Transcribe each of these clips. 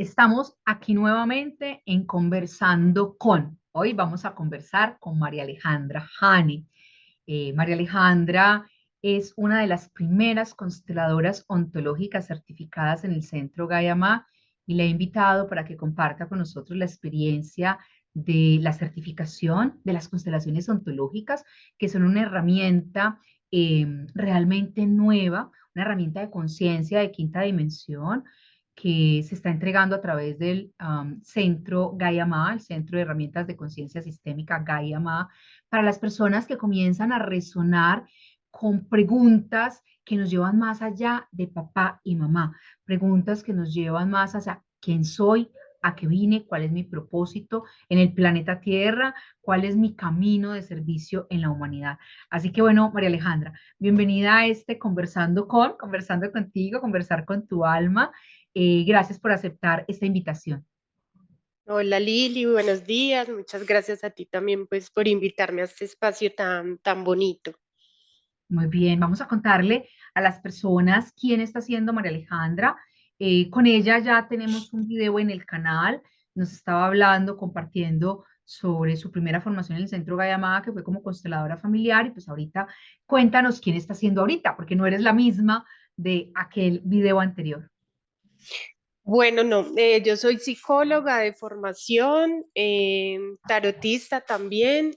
Estamos aquí nuevamente en Conversando con. Hoy vamos a conversar con María Alejandra Jane. María Alejandra es una de las primeras consteladoras ontológicas certificadas en el Centro Gayamá y le he invitado para que comparta con nosotros la experiencia de la certificación de las constelaciones ontológicas, que son una herramienta realmente nueva, una herramienta de conciencia de quinta dimensión que se está entregando a través del Centro Gayamá, el Centro de Herramientas de Conciencia Sistémica Gayamá, para las personas que comienzan a resonar con preguntas que nos llevan más allá de papá y mamá, preguntas que nos llevan más hacia quién soy, a qué vine, cuál es mi propósito en el planeta Tierra, cuál es mi camino de servicio en la humanidad. Así que bueno, María Alejandra, bienvenida a este conversando contigo, conversar con tu alma. Gracias por aceptar esta invitación. Hola Lili, buenos días. Muchas gracias a ti también pues por invitarme a este espacio tan bonito. Muy bien, vamos a contarle a las personas quién está siendo María Alejandra. Con ella ya tenemos un video en el canal. Nos estaba hablando, compartiendo sobre su primera formación en el Centro Gayamá, que fue como consteladora familiar. Y pues ahorita cuéntanos quién está siendo ahorita, porque no eres la misma de aquel video anterior. Bueno, no, yo soy psicóloga de formación, tarotista también,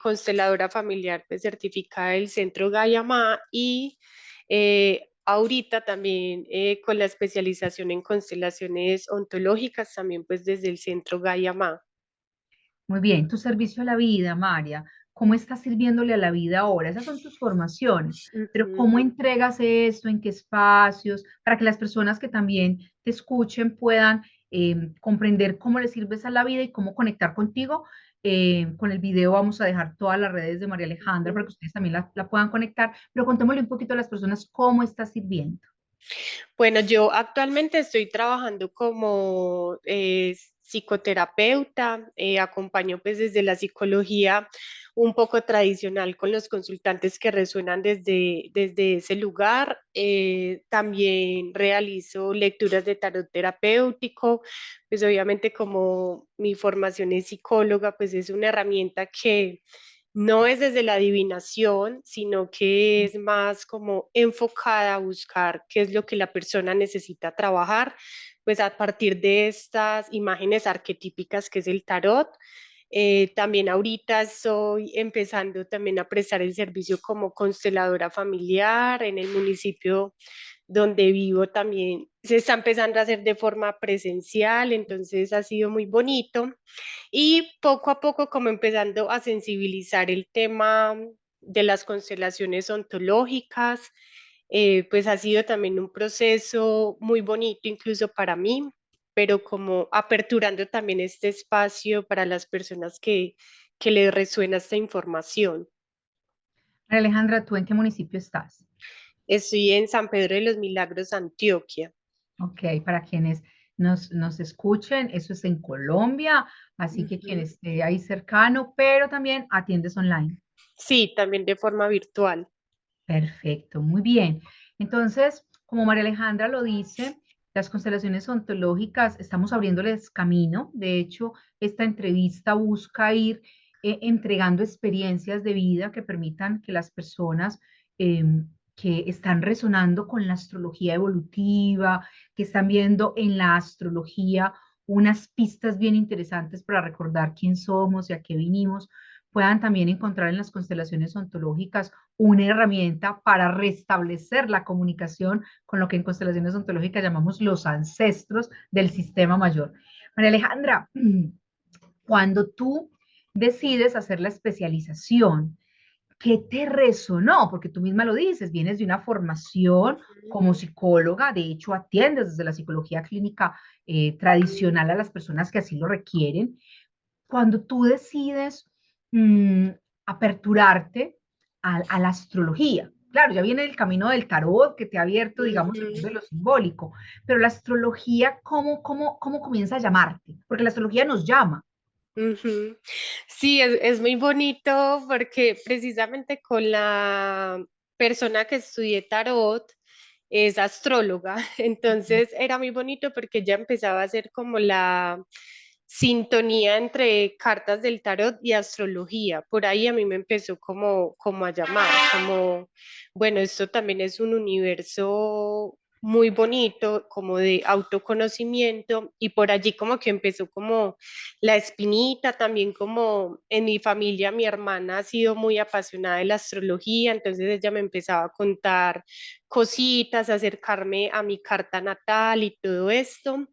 consteladora familiar pues, certificada del Centro Gayamá y ahorita también con la especialización en constelaciones ontológicas también pues desde el Centro Gayamá. Muy bien, tu servicio a la vida, María, ¿cómo estás sirviéndole a la vida ahora? Esas son tus formaciones, pero Ujú. ¿cómo entregas esto? ¿En qué espacios? Para que las personas que también te escuchen puedan comprender cómo le sirves a la vida y cómo conectar contigo. Con el video vamos a dejar todas las redes de María Alejandra para que ustedes también la puedan conectar, pero contémosle un poquito a las personas cómo está sirviendo. Bueno, yo actualmente estoy trabajando como psicoterapeuta, acompaño pues desde la psicología un poco tradicional con los consultantes que resuenan desde ese lugar. También realizo lecturas de tarot terapéutico, pues obviamente como mi formación es psicóloga, pues es una herramienta que no es desde la adivinación, sino que es más como enfocada a buscar qué es lo que la persona necesita trabajar, pues a partir de estas imágenes arquetípicas que es el tarot. También ahorita estoy empezando también a prestar el servicio como consteladora familiar en el municipio donde vivo también se está empezando a hacer de forma presencial, entonces ha sido muy bonito y poco a poco como empezando a sensibilizar el tema de las constelaciones ontológicas, pues ha sido también un proceso muy bonito incluso para mí, pero como aperturando también este espacio para las personas que les resuena esta información. María Alejandra, ¿tú en qué municipio estás? Estoy en San Pedro de los Milagros, Antioquia. Ok, para quienes nos escuchen, eso es en Colombia, así que quien Ujú. esté ahí cercano, pero también atiendes online. Sí, también de forma virtual. Perfecto, muy bien. Entonces, como María Alejandra lo dice, las constelaciones ontológicas estamos abriéndoles camino. De hecho, esta entrevista busca ir entregando experiencias de vida que permitan que las personas que están resonando con la astrología evolutiva, que están viendo en la astrología unas pistas bien interesantes para recordar quién somos y a qué vinimos, puedan también encontrar en las constelaciones ontológicas una herramienta para restablecer la comunicación con lo que en constelaciones ontológicas llamamos los ancestros del sistema mayor. María Alejandra, cuando tú decides hacer la especialización, ¿qué te resonó? Porque tú misma lo dices, vienes de una formación como psicóloga, de hecho atiendes desde la psicología clínica tradicional a las personas que así lo requieren. Cuando tú decides mm, aperturarte a la astrología, claro, ya viene el camino del tarot que te ha abierto, digamos, el mundo Ujú. de lo simbólico, pero la astrología, ¿cómo comienza a llamarte? Porque la astrología nos llama. Ujú. Sí, es muy bonito porque precisamente con la persona que estudié tarot, es astróloga, Ujú. entonces era muy bonito porque ella empezaba a hacer como la sintonía entre cartas del tarot y astrología. Por ahí a mí me empezó como a llamar, como, bueno, esto también es un universo muy bonito, como de autoconocimiento, y por allí como que empezó como la espinita, también como en mi familia mi hermana ha sido muy apasionada de la astrología, entonces ella me empezaba a contar cositas, acercarme a mi carta natal y todo esto.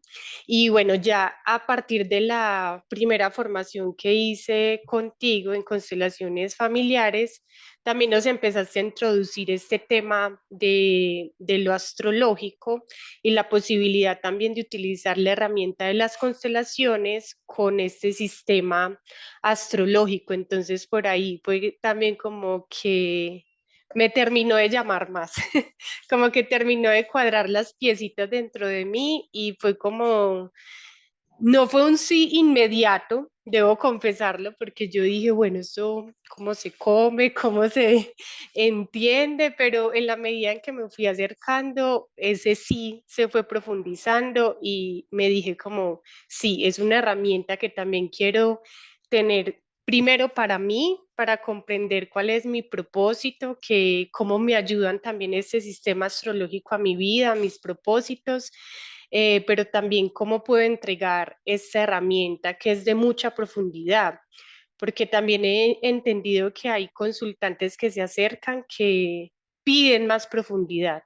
Y bueno, ya a partir de la primera formación que hice contigo en constelaciones familiares, también nos empezaste a introducir este tema de lo astrológico y la posibilidad también de utilizar la herramienta de las constelaciones con este sistema astrológico. Entonces, por ahí fue también como que me terminó de llamar más, como que terminó de cuadrar las piecitas dentro de mí y fue como, no fue un sí inmediato, debo confesarlo, porque yo dije, bueno, eso, ¿cómo se come? ¿Cómo se entiende? Pero en la medida en que me fui acercando, ese sí se fue profundizando y me dije como, sí, es una herramienta que también quiero tener primero para mí, para comprender cuál es mi propósito, que cómo me ayudan también este sistema astrológico a mi vida, a mis propósitos, pero también cómo puedo entregar esta herramienta que es de mucha profundidad, porque también he entendido que hay consultantes que se acercan que piden más profundidad.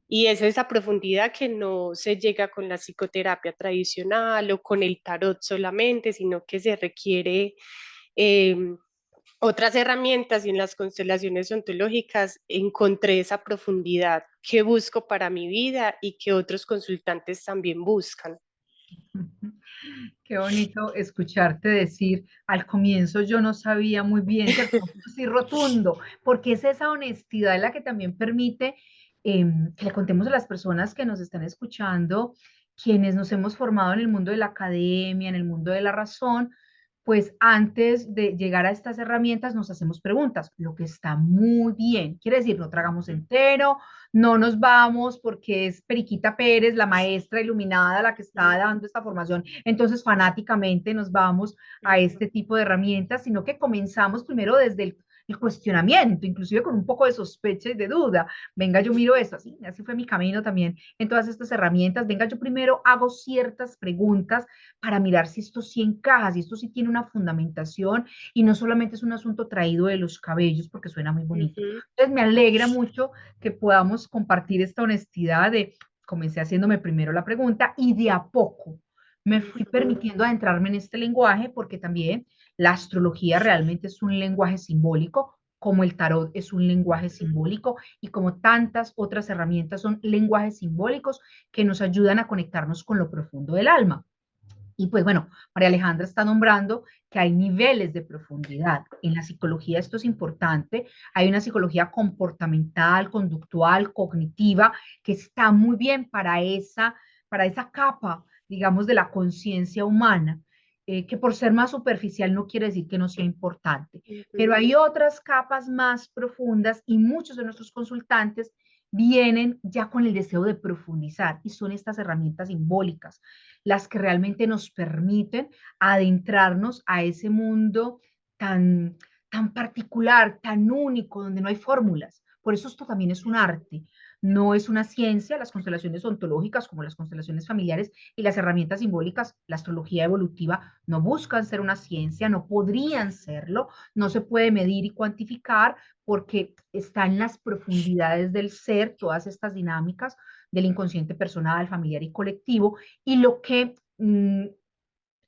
Y es esa profundidad que no se llega con la psicoterapia tradicional o con el tarot solamente, sino que se requiere eh, otras herramientas, y en las constelaciones ontológicas encontré esa profundidad que busco para mi vida y que otros consultantes también buscan. Qué bonito escucharte decir, al comienzo yo no sabía muy bien, ¿cierto? Sí, rotundo, porque es esa honestidad la que también permite que le contemos a las personas que nos están escuchando, quienes nos hemos formado en el mundo de la academia, en el mundo de la razón, pues antes de llegar a estas herramientas nos hacemos preguntas, lo que está muy bien, quiere decir, no tragamos entero, no nos vamos porque es Periquita Pérez, la maestra iluminada, la que está dando esta formación, entonces fanáticamente nos vamos a este tipo de herramientas, sino que comenzamos primero desde el cuestionamiento, inclusive con un poco de sospecha y de duda. Venga, yo miro esto, así fue mi camino también en todas estas herramientas. Venga, yo primero hago ciertas preguntas para mirar si esto sí encaja, si esto sí tiene una fundamentación y no solamente es un asunto traído de los cabellos, porque suena muy bonito. Ujú, Entonces me alegra mucho que podamos compartir esta honestidad de, comencé haciéndome primero la pregunta y de a poco me fui ujú, permitiendo adentrarme en este lenguaje porque también la astrología realmente es un lenguaje simbólico, como el tarot es un lenguaje simbólico y como tantas otras herramientas son lenguajes simbólicos que nos ayudan a conectarnos con lo profundo del alma. Y pues bueno, María Alejandra está nombrando que hay niveles de profundidad. En la psicología esto es importante. Hay una psicología comportamental, conductual, cognitiva, que está muy bien para esa capa, digamos, de la conciencia humana, que por ser más superficial no quiere decir que no sea importante. Pero ujú, hay otras capas más profundas y muchos de nuestros consultantes vienen ya con el deseo de profundizar y son estas herramientas simbólicas las que realmente nos permiten adentrarnos a ese mundo tan, tan particular, tan único, donde no hay fórmulas. Por eso esto también es un arte, no es una ciencia. Las constelaciones ontológicas, como las constelaciones familiares y las herramientas simbólicas, la astrología evolutiva, no buscan ser una ciencia, no podrían serlo, no se puede medir y cuantificar porque está en las profundidades del ser, todas estas dinámicas del inconsciente personal, familiar y colectivo, y lo que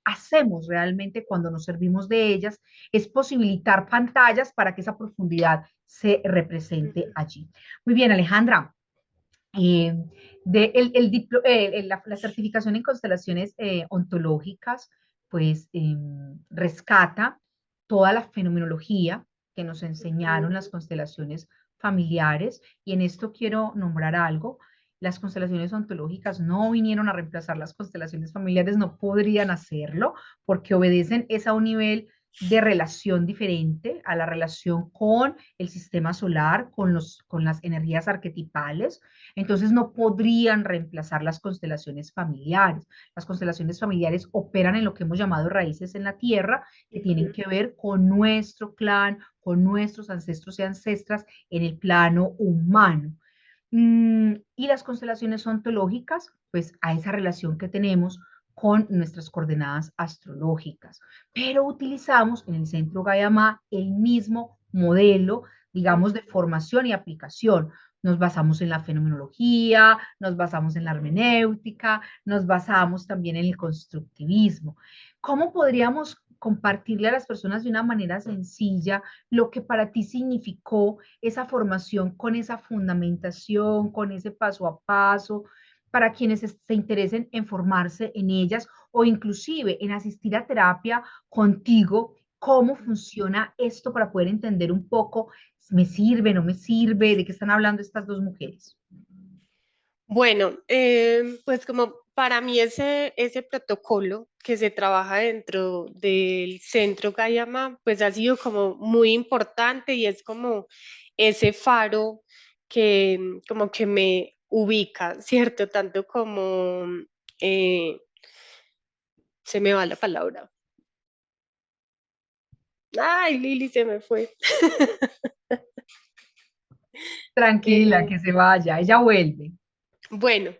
hacemos realmente cuando nos servimos de ellas es posibilitar pantallas para que esa profundidad se represente ujú, allí. Muy bien, Alejandra. Eh, la certificación en constelaciones ontológicas, pues rescata toda la fenomenología que nos enseñaron ujú, las constelaciones familiares, y en esto quiero nombrar algo. Las constelaciones ontológicas no vinieron a reemplazar las constelaciones familiares, no podrían hacerlo porque obedecen es a un nivel de relación diferente a la relación con el sistema solar, con las energías arquetipales. Entonces no podrían reemplazar las constelaciones familiares. Las constelaciones familiares operan en lo que hemos llamado raíces en la Tierra, que tienen Ujú. que ver con nuestro clan, con nuestros ancestros y ancestras en el plano humano. Y las constelaciones ontológicas, pues a esa relación que tenemos con nuestras coordenadas astrológicas. Pero utilizamos en el centro Gayamá el mismo modelo, digamos, de formación y aplicación. Nos basamos en la fenomenología, nos basamos en la hermenéutica, nos basamos también en el constructivismo. ¿Cómo podríamos compartirle a las personas de una manera sencilla lo que para ti significó esa formación con esa fundamentación, con ese paso a paso, para quienes se interesen en formarse en ellas o inclusive en asistir a terapia contigo? ¿Cómo funciona esto para poder entender un poco, me sirve, no me sirve, de qué están hablando estas dos mujeres? Bueno, pues como para mí ese protocolo que se trabaja dentro del centro Gayama, pues ha sido como muy importante y es como ese faro que como que me ubica, ¿cierto? Tanto como, eh, se me va la palabra. Ay, Lili, se me fue. Tranquila, Eh, que se vaya, ella vuelve. bueno,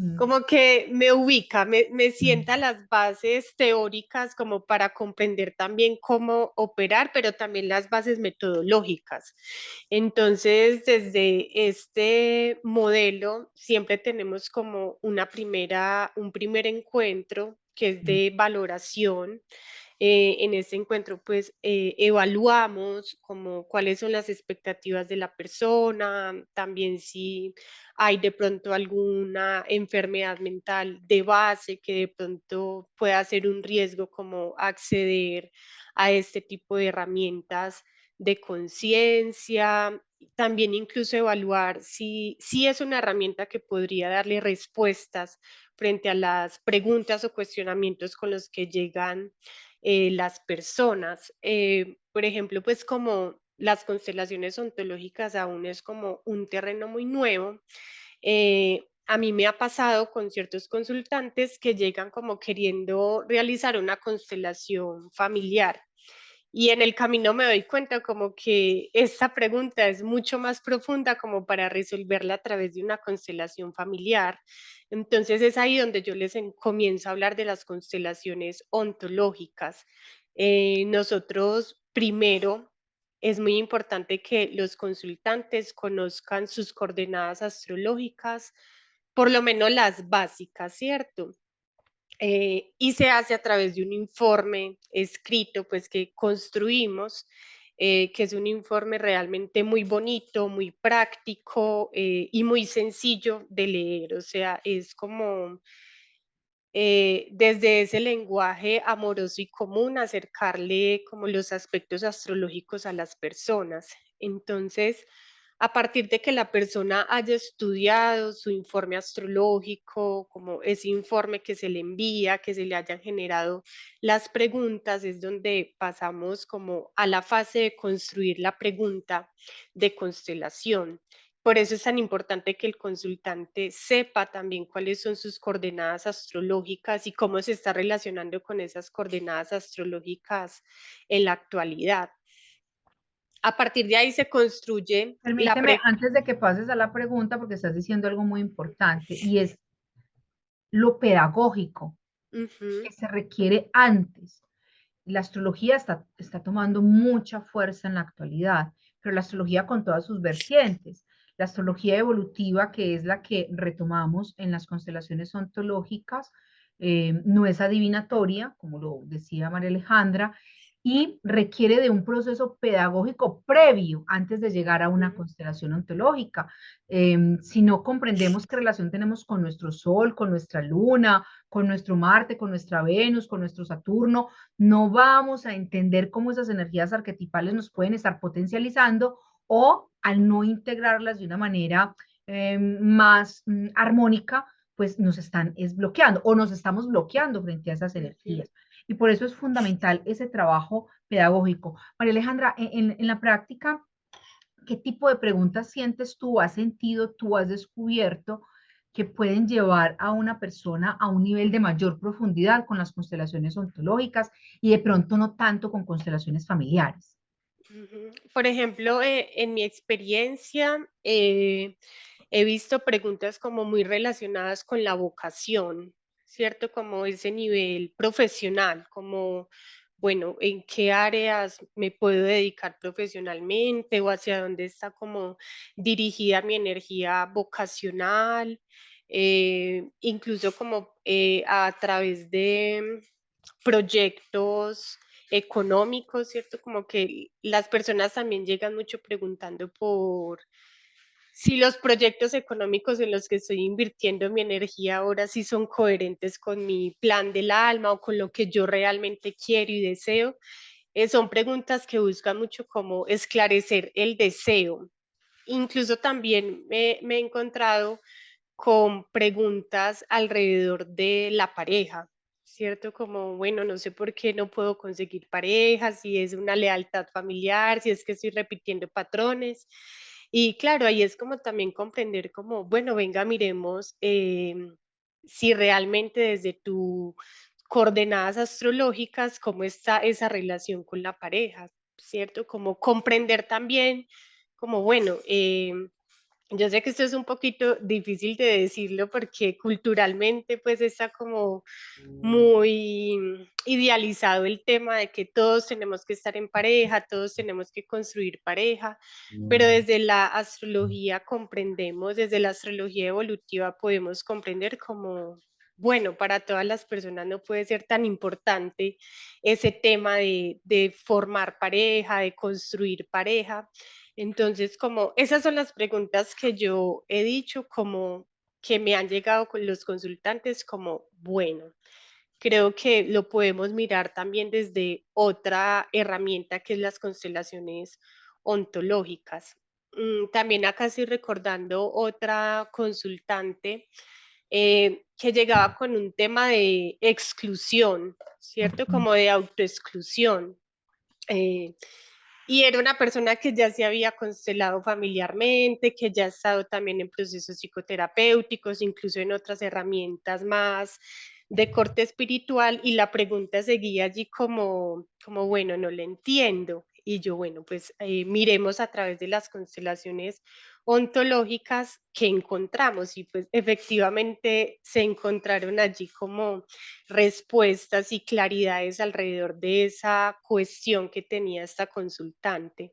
Mm, como que me ubica, me mm, sienta las bases teóricas como para comprender también cómo operar, pero también las bases metodológicas. Entonces, desde este modelo siempre tenemos como un primer encuentro que es mm, de valoración. En este encuentro, pues evaluamos como cuáles son las expectativas de la persona, también si hay de pronto alguna enfermedad mental de base que de pronto pueda ser un riesgo como acceder a este tipo de herramientas de conciencia, también incluso evaluar si es una herramienta que podría darle respuestas frente a las preguntas o cuestionamientos con los que llegan las personas. Por ejemplo, pues como las constelaciones ontológicas aún es como un terreno muy nuevo, a mí me ha pasado con ciertos consultantes que llegan como queriendo realizar una constelación familiar. Y en el camino me doy cuenta como que esta pregunta es mucho más profunda como para resolverla a través de una constelación familiar. Entonces es ahí donde yo comienzo a hablar de las constelaciones ontológicas. Nosotros primero es muy importante que los consultantes conozcan sus coordenadas astrológicas, por lo menos las básicas, ¿cierto? Y se hace a través de un informe escrito, pues que construimos, que es un informe realmente muy bonito, muy práctico y muy sencillo de leer. O sea, es como desde ese lenguaje amoroso y común acercarle como los aspectos astrológicos a las personas. Entonces, a partir de que la persona haya estudiado su informe astrológico, como ese informe que se le envía, que se le hayan generado las preguntas, es donde pasamos como a la fase de construir la pregunta de constelación. Por eso es tan importante que el consultante sepa también cuáles son sus coordenadas astrológicas y cómo se está relacionando con esas coordenadas astrológicas en la actualidad. A partir de ahí se construye la Permíteme, pregunta. antes de que pases a la pregunta, porque estás diciendo algo muy importante, y es lo pedagógico que se requiere antes. La astrología está tomando mucha fuerza en la actualidad, pero la astrología con todas sus vertientes. La astrología evolutiva, que es la que retomamos en las constelaciones ontológicas, no es adivinatoria, como lo decía María Alejandra, y requiere de un proceso pedagógico previo antes de llegar a una constelación ontológica. Si no comprendemos qué relación tenemos con nuestro Sol, con nuestra Luna, con nuestro Marte, con nuestra Venus, con nuestro Saturno, no vamos a entender cómo esas energías arquetipales nos pueden estar potencializando o al no integrarlas de una manera más armónica, pues nos están es bloqueando o nos estamos bloqueando frente a esas Ujú. energías. Y por eso es fundamental ese trabajo pedagógico. María Alejandra, en la práctica, ¿qué tipo de preguntas sientes tú, has sentido tú, has descubierto que pueden llevar a una persona a un nivel de mayor profundidad con las constelaciones ontológicas y de pronto no tanto con constelaciones familiares? Ujú. Por ejemplo, en mi experiencia, he visto preguntas como muy relacionadas con la vocación, ¿cierto? Como ese nivel profesional, como, bueno, ¿en qué áreas me puedo dedicar profesionalmente o hacia dónde está como dirigida mi energía vocacional? Incluso como a través de proyectos económicos, ¿cierto? Como que las personas también llegan mucho preguntando por si los proyectos económicos en los que estoy invirtiendo mi energía ahora sí son coherentes con mi plan del alma o con lo que yo realmente quiero y deseo. Son preguntas que buscan mucho como esclarecer el deseo. Incluso también me he encontrado con preguntas alrededor de la pareja, ¿cierto? Como, bueno, no sé por qué no puedo conseguir pareja, si es una lealtad familiar, si es que estoy repitiendo patrones. Y claro, ahí es como también comprender como, bueno, venga, miremos si realmente desde tus coordenadas astrológicas, cómo está esa relación con la pareja, ¿cierto? Como comprender también, como, bueno, yo sé que esto es un poquito difícil de decirlo porque culturalmente pues está como muy idealizado el tema de que todos tenemos que estar en pareja, todos tenemos que construir pareja, pero desde la astrología comprendemos, desde la astrología evolutiva podemos comprender como, bueno, para todas las personas no puede ser tan importante ese tema de formar pareja, de construir pareja. Entonces, como esas son las preguntas que yo he dicho, como que me han llegado con los consultantes, como, bueno, creo que lo podemos mirar también desde otra herramienta que es las constelaciones ontológicas. También acá estoy recordando otra consultante que llegaba con un tema de exclusión, ¿cierto? Ujú. Como de autoexclusión. Eh, y era una persona que ya se había constelado familiarmente, que ya ha estado también en procesos psicoterapéuticos, incluso en otras herramientas más de corte espiritual, y la pregunta seguía allí como bueno, no le entiendo. Y yo, bueno, pues miremos a través de las constelaciones ontológicas que encontramos y pues efectivamente se encontraron allí como respuestas y claridades alrededor de esa cuestión que tenía esta consultante.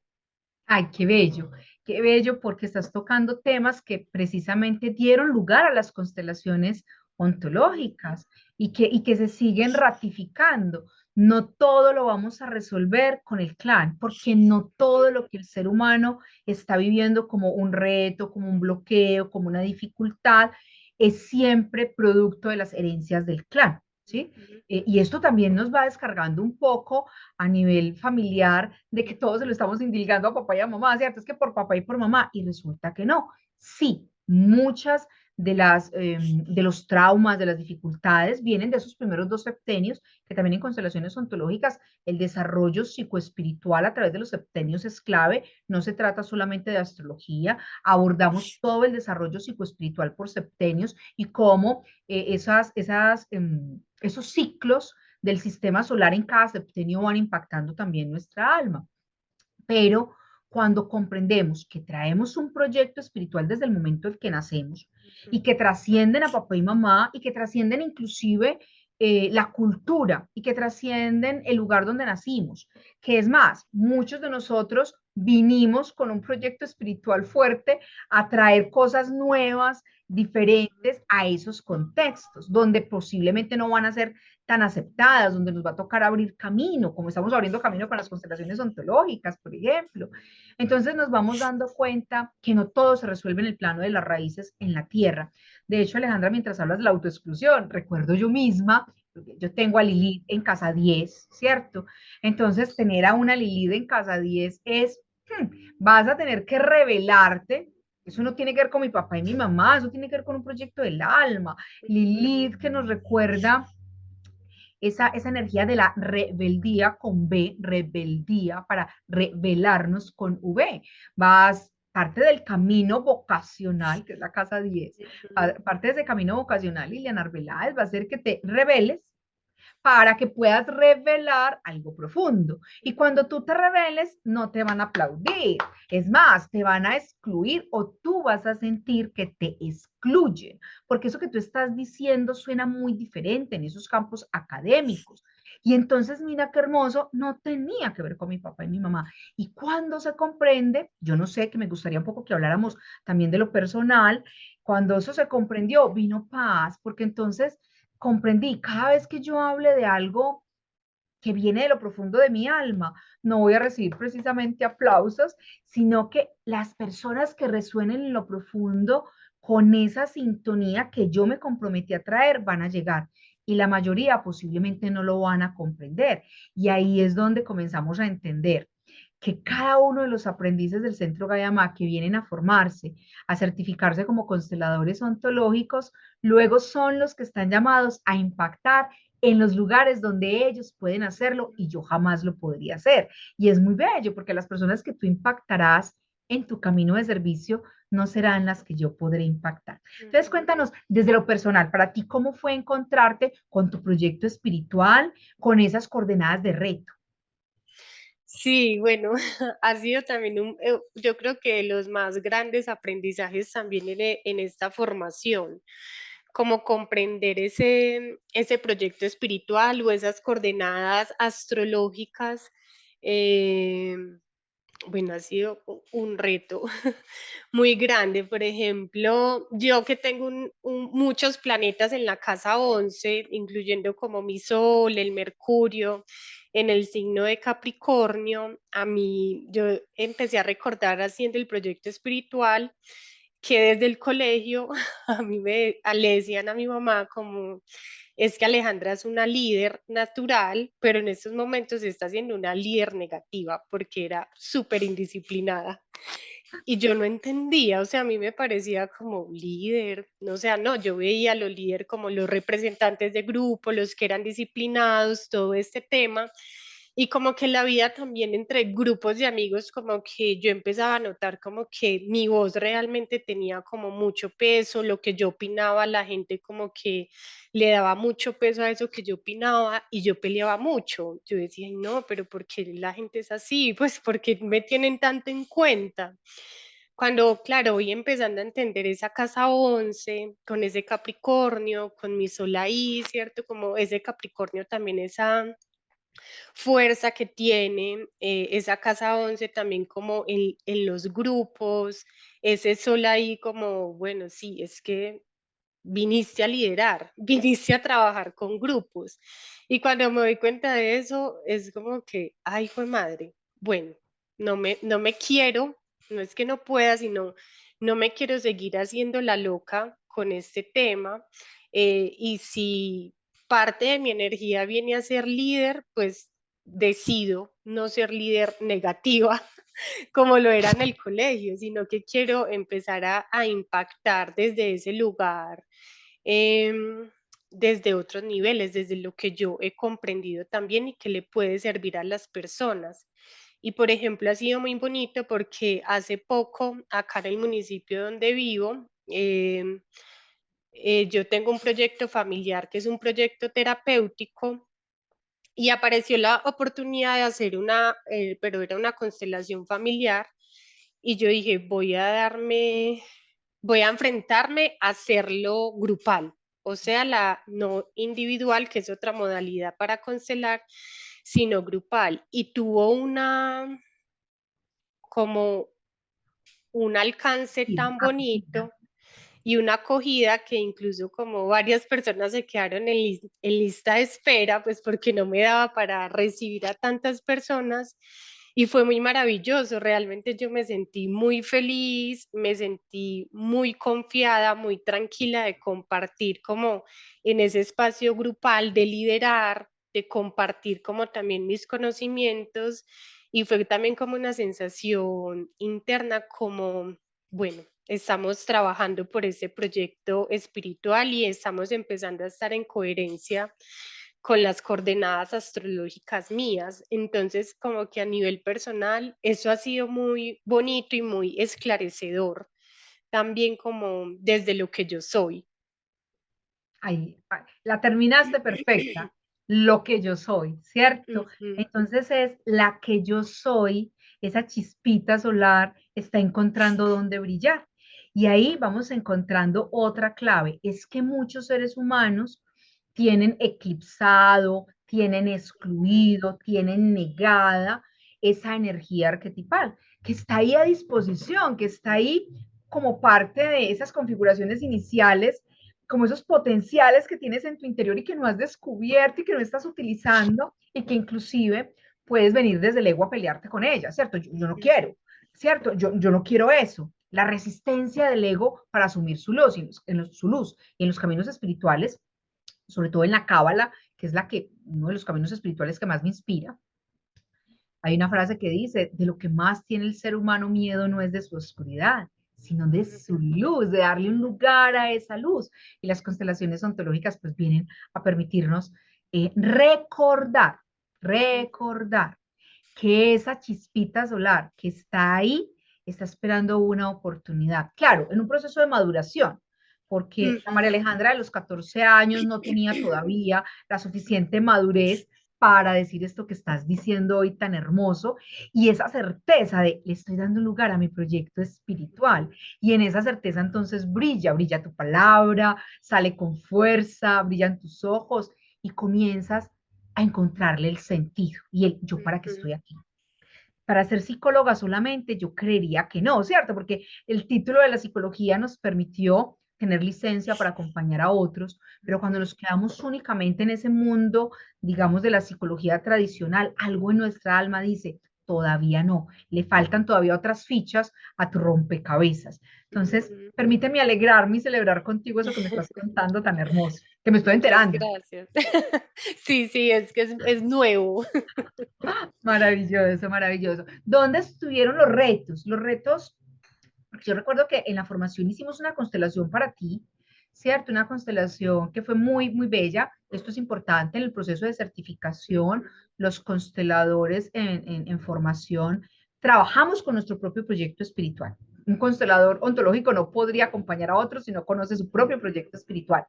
Ay, qué bello porque estás tocando temas que precisamente dieron lugar a las constelaciones ontológicas y que se siguen ratificando. No todo lo vamos a resolver con el clan, porque no todo lo que el ser humano está viviendo como un reto, como un bloqueo, como una dificultad, es siempre producto de las herencias del clan, ¿sí? Y esto también nos va descargando un poco a nivel familiar de que todos se lo estamos indilgando a papá y a mamá, ¿cierto? Es que por papá y por mamá, y resulta que no. Sí, muchas de los traumas, de las dificultades, vienen de esos primeros dos septenios, que también en constelaciones ontológicas, el desarrollo psicoespiritual a través de los septenios es clave, no se trata solamente de astrología, abordamos todo el desarrollo psicoespiritual por septenios y cómo esos ciclos del sistema solar en cada septenio van impactando también nuestra alma. Pero cuando comprendemos que traemos un proyecto espiritual desde el momento en que nacemos y que trascienden a papá y mamá y que trascienden inclusive la cultura y que trascienden el lugar donde nacimos, que es más, muchos de nosotros vinimos con un proyecto espiritual fuerte a traer cosas nuevas, diferentes a esos contextos, donde posiblemente no van a ser tan aceptadas, donde nos va a tocar abrir camino, como estamos abriendo camino con las constelaciones ontológicas, por ejemplo. Entonces nos vamos dando cuenta que no todo se resuelve en el plano de las raíces en la tierra. De hecho, Alejandra, mientras hablas de la autoexclusión, recuerdo yo misma, yo tengo a Lilith en casa 10, ¿cierto? Entonces, tener a una Lilith en casa 10 es, vas a tener que revelarte Eso no tiene que ver con mi papá y mi mamá, eso tiene que ver con un proyecto del alma. Lilith que nos recuerda esa energía de la rebeldía con B, rebeldía, para rebelarnos con V. Vas parte del camino vocacional, que es la casa 10, parte de ese camino vocacional, Liliana Arbeláez, va a ser que te rebeles para que puedas revelar algo profundo. Y cuando tú te reveles, no te van a aplaudir. Es más, te van a excluir o tú vas a sentir que te excluyen, porque eso que tú estás diciendo suena muy diferente en esos campos académicos. Y entonces, mira qué hermoso, no tenía que ver con mi papá y mi mamá. Y cuando se comprende, yo no sé, que me gustaría un poco que habláramos también de lo personal, cuando eso se comprendió, vino paz, porque entonces comprendí, cada vez que yo hable de algo que viene de lo profundo de mi alma, no voy a recibir precisamente aplausos, sino que las personas que resuenen en lo profundo con esa sintonía que yo me comprometí a traer van a llegar. Y la mayoría posiblemente no lo van a comprender. Y ahí es donde comenzamos a entender que cada uno de los aprendices del Centro Gayamá que vienen a formarse, a certificarse como consteladores ontológicos, luego son los que están llamados a impactar en los lugares donde ellos pueden hacerlo y yo jamás lo podría hacer. Y es muy bello porque las personas que tú impactarás en tu camino de servicio no serán las que yo podré impactar. Entonces, cuéntanos desde lo personal, para ti, ¿cómo fue encontrarte con tu proyecto espiritual, con esas coordenadas de reto? Sí, bueno, ha sido también yo creo que los más grandes aprendizajes también en esta formación, como comprender ese proyecto espiritual o esas coordenadas astrológicas. eh, bueno, ha sido un reto muy grande. Por ejemplo, yo que tengo muchos planetas en la casa 11, incluyendo como mi Sol, el Mercurio, en el signo de Capricornio, a mí, yo empecé a recordar haciendo el proyecto espiritual que desde el colegio le decían a mi mamá como es que Alejandra es una líder natural, pero en estos momentos está siendo una líder negativa porque era súper indisciplinada. Y yo no entendía, o sea, a mí me parecía como líder, o sea, no, yo veía a los líderes como los representantes de grupo, los que eran disciplinados, todo este tema, y como que en la vida también entre grupos de amigos, como que yo empezaba a notar como que mi voz realmente tenía como mucho peso, lo que yo opinaba, la gente como que le daba mucho peso a eso que yo opinaba y yo peleaba mucho. Yo decía, "Ay, no, pero ¿por qué la gente es así? Pues porque me tienen tanto en cuenta". Cuando, claro, voy empezando a entender esa casa 11 con ese Capricornio, con mi sol ahí, ¿cierto? Como ese Capricornio también, esa fuerza que tiene, esa casa 11 también como en los grupos, ese sol ahí como, bueno, sí, es que viniste a liderar, viniste a trabajar con grupos. Y cuando me doy cuenta de eso, es como que, ay, fue madre, bueno, no me quiero, no es que no pueda, sino no me quiero seguir haciendo la loca con este tema. Y si parte de mi energía viene a ser líder, pues decido no ser líder negativa como lo era en el colegio, sino que quiero empezar a impactar desde ese lugar, desde otros niveles, desde lo que yo he comprendido también y que le puede servir a las personas. Y por ejemplo, ha sido muy bonito porque hace poco, acá en el municipio donde vivo, yo tengo un proyecto familiar que es un proyecto terapéutico y apareció la oportunidad de hacer pero era una constelación familiar y yo dije, voy a enfrentarme a hacerlo grupal, o sea, la no individual, que es otra modalidad para constelar, sino grupal. Y tuvo como un alcance Sí, tan acogida. bonito y una acogida que incluso como varias personas se quedaron en lista de espera, pues porque no me daba para recibir a tantas personas y fue muy maravilloso. Realmente yo me sentí muy feliz, me sentí muy confiada, muy tranquila de compartir como en ese espacio grupal, de liderar, de compartir como también mis conocimientos y fue también como una sensación interna como, bueno. estamos trabajando por ese proyecto espiritual y estamos empezando a estar en coherencia con las coordenadas astrológicas mías. Entonces, como que a nivel personal, eso ha sido muy bonito y muy esclarecedor, también como desde lo que yo soy. Ahí, la terminaste perfecta, lo que yo soy, ¿cierto? Ujú, Entonces es la que yo soy, esa chispita solar está encontrando dónde brillar. Y ahí vamos encontrando otra clave, es que muchos seres humanos tienen eclipsado, tienen excluido, tienen negada esa energía arquetipal, que está ahí a disposición, que está ahí como parte de esas configuraciones iniciales, como esos potenciales que tienes en tu interior y que no has descubierto y que no estás utilizando y que inclusive puedes venir desde el ego a pelearte con ella, ¿cierto? Yo no quiero, ¿cierto? Yo no quiero eso. La resistencia del ego para asumir su luz, su luz y en los caminos espirituales, sobre todo en la Cábala, que es uno de los caminos espirituales que más me inspira. Hay una frase que dice, de lo que más tiene el ser humano miedo no es de su oscuridad, sino de su ujú, luz, de darle un lugar a esa luz. Y las constelaciones ontológicas pues vienen a permitirnos recordar que esa chispita solar que está ahí está esperando una oportunidad. Claro, en un proceso de maduración, porque la María ujú. Alejandra de los 14 años no tenía todavía la suficiente madurez para decir esto que estás diciendo hoy tan hermoso y esa certeza de le estoy dando lugar a mi proyecto espiritual y en esa certeza entonces brilla tu palabra, sale con fuerza, brillan tus ojos y comienzas a encontrarle el sentido y el yo para qué Ujú, estoy aquí. Para ser psicóloga solamente, yo creería que no, ¿cierto? Porque el título de la psicología nos permitió tener licencia para acompañar a otros, pero cuando ujú. nos quedamos únicamente en ese mundo, digamos, de la psicología tradicional, algo en nuestra alma dice, todavía no, le faltan todavía otras fichas a tu rompecabezas. Entonces, Ujú. permíteme alegrarme y celebrar contigo eso que me estás contando tan hermoso, que me estoy Muchas enterando. gracias. Sí, sí, es que es nuevo. Maravilloso, maravilloso. ¿Dónde estuvieron los retos? Los retos, porque yo recuerdo que en la formación hicimos una constelación para ti, ¿cierto? Una constelación que fue muy, muy bella. Esto es importante en el proceso de certificación. Ujú, Los consteladores en formación trabajamos con nuestro propio proyecto espiritual. Un constelador ontológico no podría acompañar a otros si no conoce su propio proyecto espiritual.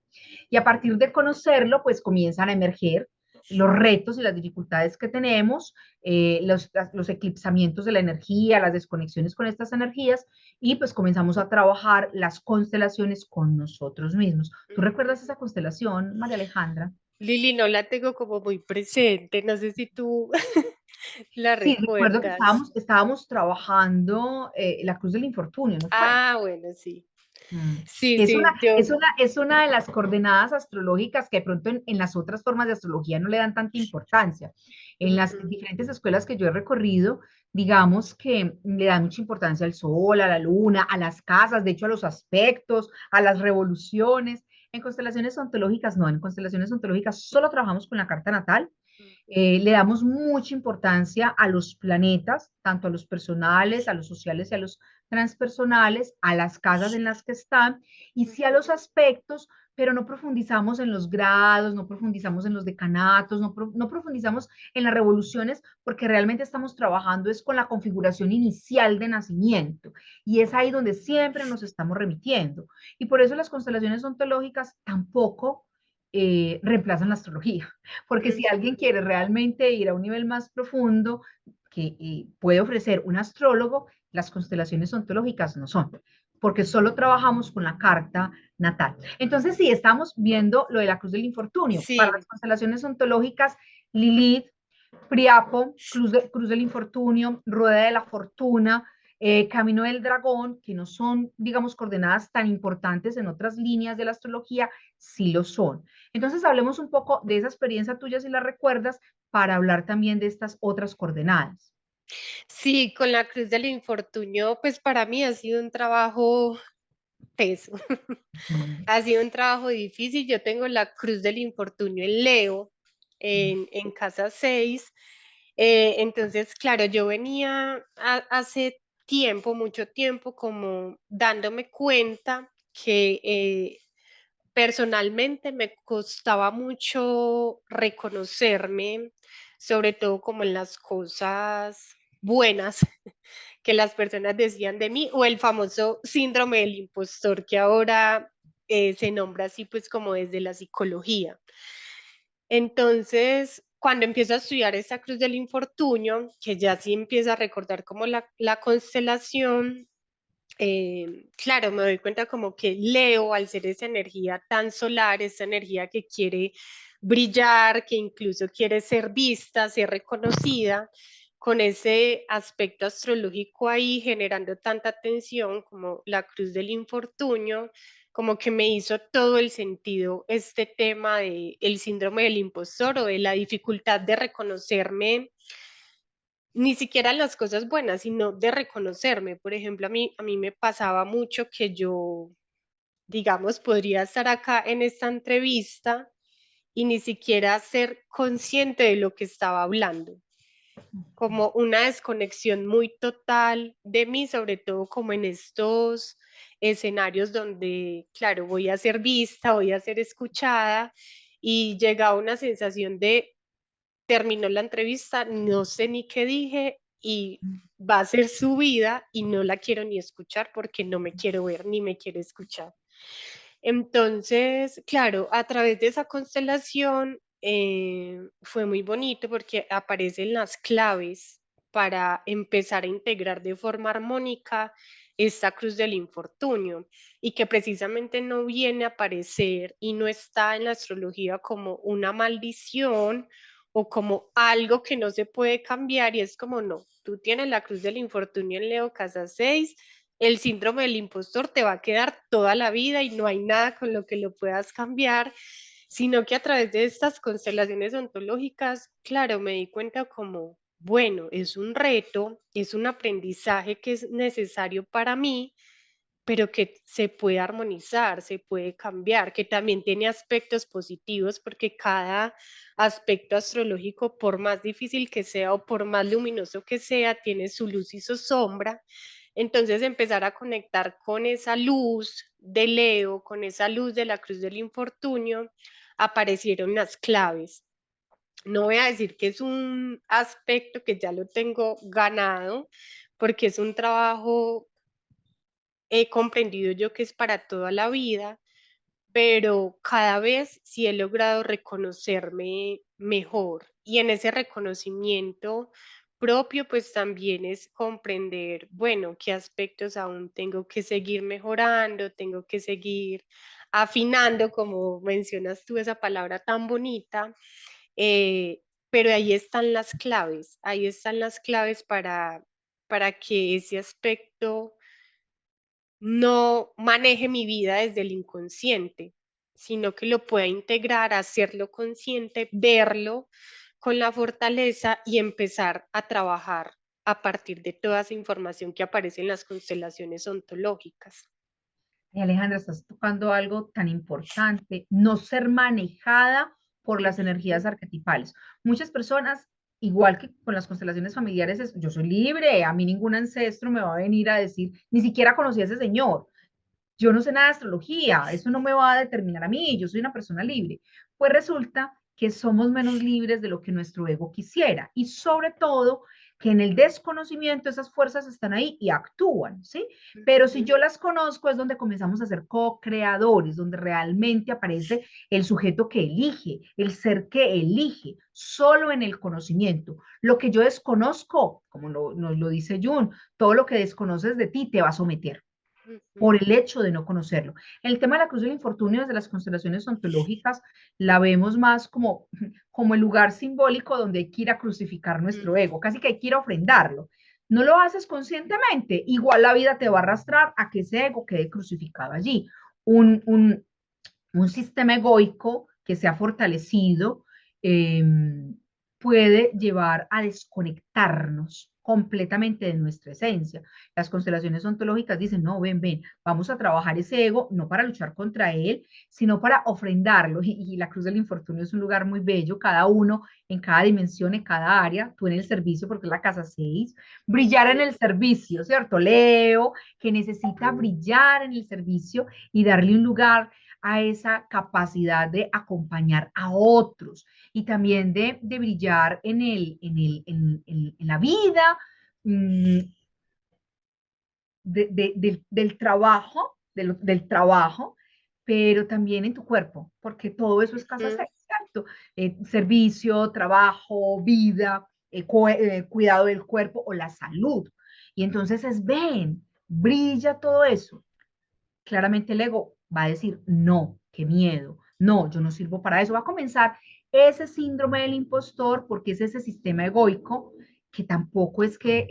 Y a partir de conocerlo, pues comienzan a emerger los retos y las dificultades que tenemos, los eclipsamientos de la energía, las desconexiones con estas energías, y pues comenzamos a trabajar las constelaciones con nosotros mismos. ¿Tú recuerdas ujú. esa constelación, María Alejandra? Lili, no la tengo como muy presente, no sé si tú la Sí, recuerdo que recuerdas. estábamos trabajando la cruz del infortunio, ¿no fue? Ah, bueno, sí. Mm. Sí, Es una, sí, yo. es una de las coordenadas astrológicas que de pronto en las otras formas de astrología no le dan tanta importancia. En las Ujú, diferentes escuelas que yo he recorrido, digamos que le dan mucha importancia al sol, a la luna, a las casas, de hecho a los aspectos, a las revoluciones. En constelaciones ontológicas no, en constelaciones ontológicas solo trabajamos con la carta natal. ujú, Le damos mucha importancia a los planetas, tanto a los personales, a los sociales y a los transpersonales, a las casas en las que están, y sí a ujú. los aspectos, pero no profundizamos en los grados, no profundizamos en los decanatos, no profundizamos en las revoluciones, porque realmente estamos trabajando es con la configuración inicial de nacimiento, y es ahí donde siempre nos estamos remitiendo. Y por eso las constelaciones ontológicas tampoco reemplazan la astrología, porque si alguien Ujú. quiere realmente ir a un nivel más profundo que puede ofrecer un astrólogo, las constelaciones ontológicas no son, porque solo trabajamos con la carta natal. Entonces, sí, estamos viendo lo de la cruz del infortunio. Para las Sí, constelaciones ontológicas, Lilith, Priapo, cruz del infortunio, rueda de la fortuna, camino del dragón, que no son, digamos, coordenadas tan importantes en otras líneas de la astrología, sí lo son. Entonces, hablemos un poco de esa experiencia tuya, si la recuerdas, para hablar también de estas otras coordenadas. sí, con la cruz del infortunio, pues para mí ha sido un trabajo teso. Mm, Ha sido un trabajo difícil. Yo tengo la cruz del infortunio en Leo, mm, en casa 6. Entonces, claro, yo venía hace tiempo, mucho tiempo, como dándome cuenta que personalmente me costaba mucho reconocerme, sobre todo como en las cosas buenas que las personas decían de mí, o el famoso síndrome del impostor que ahora se nombra así pues como desde la psicología. Entonces, cuando empiezo a estudiar esta cruz del infortunio, que ya sí empiezo a recordar como la constelación, claro, me doy cuenta como que Leo, al ser esa energía tan solar, esa energía que quiere brillar, que incluso quiere ser vista, ser reconocida, con ese aspecto astrológico ahí generando tanta tensión como la cruz del infortunio, como que me hizo todo el sentido este tema de el síndrome del impostor o de la dificultad de reconocerme ni siquiera las cosas buenas, sino de reconocerme. Por ejemplo, a mí me pasaba mucho que yo, digamos, podría estar acá en esta entrevista y ni siquiera ser consciente de lo que estaba hablando, como una desconexión muy total de mí, sobre todo como en estos escenarios donde, claro, voy a ser vista, voy a ser escuchada y llega una sensación de terminó la entrevista, no sé ni qué dije y va a ser su vida y no la quiero ni escuchar porque no me quiero ver ni me quiero escuchar. Entonces, claro, a través de esa constelación fue muy bonito porque aparecen las claves para empezar a integrar de forma armónica esta cruz del infortunio y que precisamente no viene a aparecer y no está en la astrología como una maldición o como algo que no se puede cambiar y es como no, tú tienes la cruz del infortunio en Leo Casa 6, el síndrome del impostor te va a quedar toda la vida y no hay nada con lo que lo puedas cambiar, sino que a través de estas constelaciones ontológicas, claro, me di cuenta como, bueno, es un reto, es un aprendizaje que es necesario para mí, pero que se puede armonizar, se puede cambiar, que también tiene aspectos positivos, porque cada aspecto astrológico, por más difícil que sea o por más luminoso que sea, tiene su luz y su sombra. Entonces empezar a conectar con esa luz de Leo, con esa luz de la cruz del infortunio, aparecieron las claves. No voy a decir que es un aspecto que ya lo tengo ganado, porque es un trabajo, he comprendido yo que es para toda la vida, pero cada vez sí he logrado reconocerme mejor y en ese reconocimiento propio pues también es comprender, bueno, qué aspectos aún tengo que seguir mejorando, tengo que seguir afinando, como mencionas tú esa palabra tan bonita, pero ahí están las claves para que ese aspecto no maneje mi vida desde el inconsciente, sino que lo pueda integrar, hacerlo consciente, verlo con la fortaleza y empezar a trabajar a partir de toda esa información que aparece en las constelaciones ontológicas. Y Alejandra, estás tocando algo tan importante, no ser manejada por las energías arquetipales. Muchas personas, igual que con las constelaciones familiares, es, yo soy libre, a mí ningún ancestro me va a venir a decir, ni siquiera conocí a ese señor, yo no sé nada de astrología, eso no me va a determinar a mí, yo soy una persona libre. Pues resulta que somos menos libres de lo que nuestro ego quisiera y sobre todo que en el desconocimiento esas fuerzas están ahí y actúan, ¿sí? Pero si yo las conozco es donde comenzamos a ser co-creadores, donde realmente aparece el sujeto que elige, el ser que elige, solo en el conocimiento. Lo que yo desconozco, como nos lo dice Jung, todo lo que desconoces de ti te va a someter por el hecho de no conocerlo. El tema de la cruz del infortunio desde las constelaciones ontológicas la vemos más como, como el lugar simbólico donde hay que ir a crucificar nuestro ego, casi que hay que ir a ofrendarlo. No lo haces conscientemente, igual la vida te va a arrastrar a que ese ego quede crucificado allí. Un sistema egoico que se ha fortalecido eh, puede llevar a desconectarnos completamente de nuestra esencia. Las constelaciones ontológicas dicen, no, ven, vamos a trabajar ese ego, no para luchar contra él, sino para ofrendarlo. Y la Cruz del Infortunio es un lugar muy bello, cada uno en cada dimensión, en cada área, tú en el servicio, porque es la casa 6, brillar en el servicio, ¿cierto? Leo, que necesita brillar en el servicio y darle un lugar a esa capacidad de acompañar a otros y también de brillar en la vida, mmm, del trabajo, del trabajo, pero también en tu cuerpo, porque todo eso es casa 6, ¿cierto? Servicio, trabajo, vida, cuidado del cuerpo o la salud. Y entonces ven, brilla todo eso. Claramente el ego va a decir, no, qué miedo, no, yo no sirvo para eso. Va a comenzar ese síndrome del impostor porque es ese sistema egoico que tampoco es que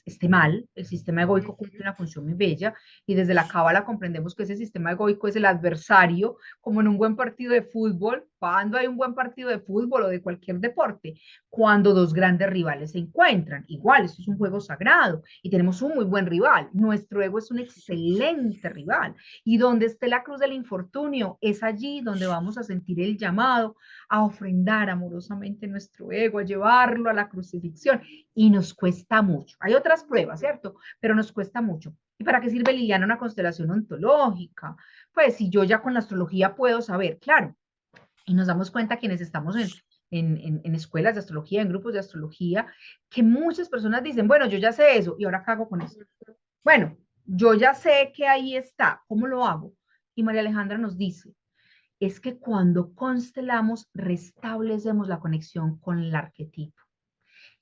esté mal, el sistema egoico cumple una función muy bella y desde la cábala comprendemos que ese sistema egoico es el adversario, como en un buen partido de fútbol, cuando hay un buen partido de fútbol o de cualquier deporte, cuando dos grandes rivales se encuentran, igual, esto es un juego sagrado y tenemos un muy buen rival, nuestro ego es un excelente rival y donde esté la cruz del infortunio, es allí donde vamos a sentir el llamado a ofrendar amorosamente nuestro ego, a llevarlo a la crucifixión y nos cuesta mucho. Hay otras pruebas, ¿cierto? Pero nos cuesta mucho. ¿Y para qué sirve, Liliana, una constelación ontológica? Pues si yo ya con la astrología puedo saber, claro, y nos damos cuenta quienes estamos en escuelas de astrología, en grupos de astrología, que muchas personas dicen, bueno, yo ya sé eso, y ahora ¿qué hago con eso? Bueno, yo ya sé que ahí está, ¿cómo lo hago? Y María Alejandra nos dice, es que cuando constelamos, restablecemos la conexión con el arquetipo.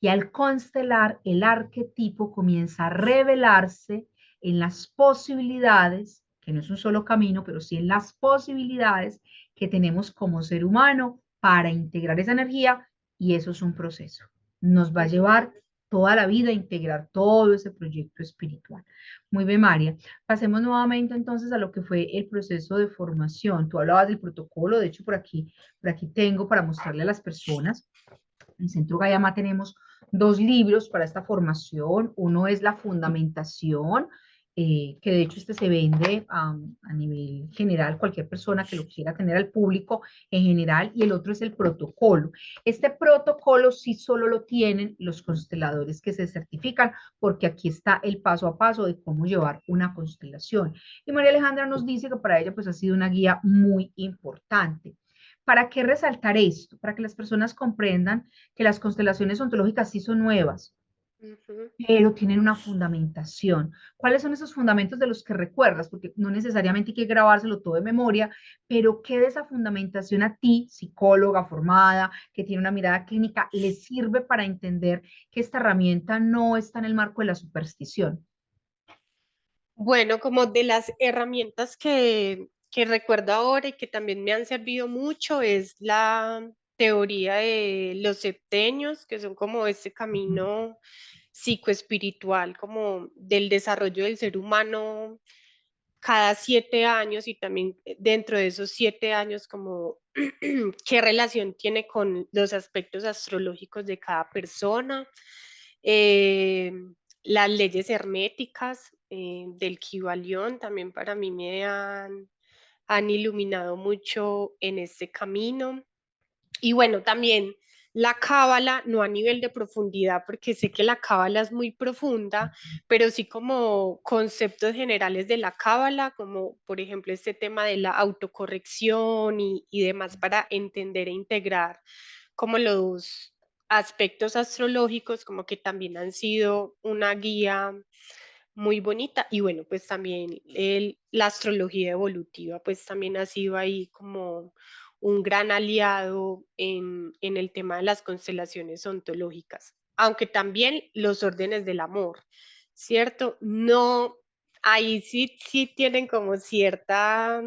Y al constelar, el arquetipo comienza a revelarse en las posibilidades, que no es un solo camino, pero sí en las posibilidades que tenemos como ser humano para integrar esa energía y eso es un proceso. Nos va a llevar toda la vida a integrar todo ese proyecto espiritual. Muy bien, María. Pasemos nuevamente entonces a lo que fue el proceso de formación. Tú hablabas del protocolo, de hecho por aquí tengo para mostrarle a las personas. En Centro Gayama tenemos dos libros para esta formación. Uno es la fundamentación, que de hecho este se vende a nivel general, cualquier persona que lo quiera tener al público en general, y el otro es el protocolo. Este protocolo sí solo lo tienen los consteladores que se certifican, porque aquí está el paso a paso de cómo llevar una constelación. Y María Alejandra nos dice que para ella pues ha sido una guía muy importante. ¿Para qué resaltar esto? Para que las personas comprendan que las constelaciones ontológicas sí son nuevas, pero tienen una fundamentación. ¿Cuáles son esos fundamentos de los que recuerdas? Porque no necesariamente hay que grabárselo todo de memoria, pero ¿qué de esa fundamentación a ti, psicóloga formada, que tiene una mirada clínica, le sirve para entender que esta herramienta no está en el marco de la superstición? Bueno, como de las herramientas que recuerdo ahora y que también me han servido mucho es la teoría de los septenios, que son como ese camino psicoespiritual, como del desarrollo del ser humano cada 7 años y también dentro de esos 7 años como qué relación tiene con los aspectos astrológicos de cada persona. Eh, las leyes herméticas del Kybalión también para mí han iluminado mucho en este camino. Y bueno, también la cábala, no a nivel de profundidad, porque sé que la cábala es muy profunda, pero sí como conceptos generales de la cábala, como por ejemplo este tema de la autocorrección y demás para entender e integrar como los aspectos astrológicos, como que también han sido una guía muy bonita. Y bueno, pues también la astrología evolutiva, pues también ha sido ahí como un gran aliado en el tema de las constelaciones ontológicas, aunque también los órdenes del amor, ¿cierto? No, ahí sí tienen como cierta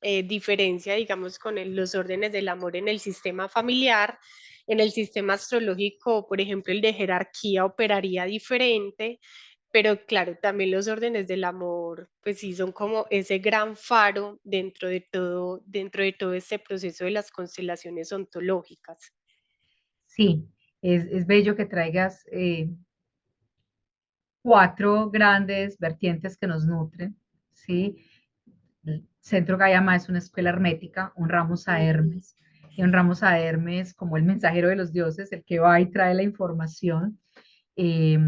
diferencia, digamos, con los órdenes del amor en el sistema familiar. En el sistema astrológico, por ejemplo, el de jerarquía operaría diferente, pero claro, también los órdenes del amor, pues sí, son como ese gran faro dentro de todo este proceso de las constelaciones ontológicas. Sí, Es bello que traigas cuatro grandes vertientes que nos nutren, ¿sí? El Centro Gayama es una escuela hermética, honramos a Ujú, Hermes y honramos a Hermes como el mensajero de los dioses, el que va y trae la información. Eh,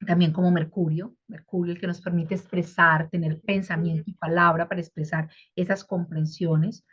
También como Mercurio, Mercurio el que nos permite expresar, tener ujú, pensamiento y palabra para expresar esas comprensiones.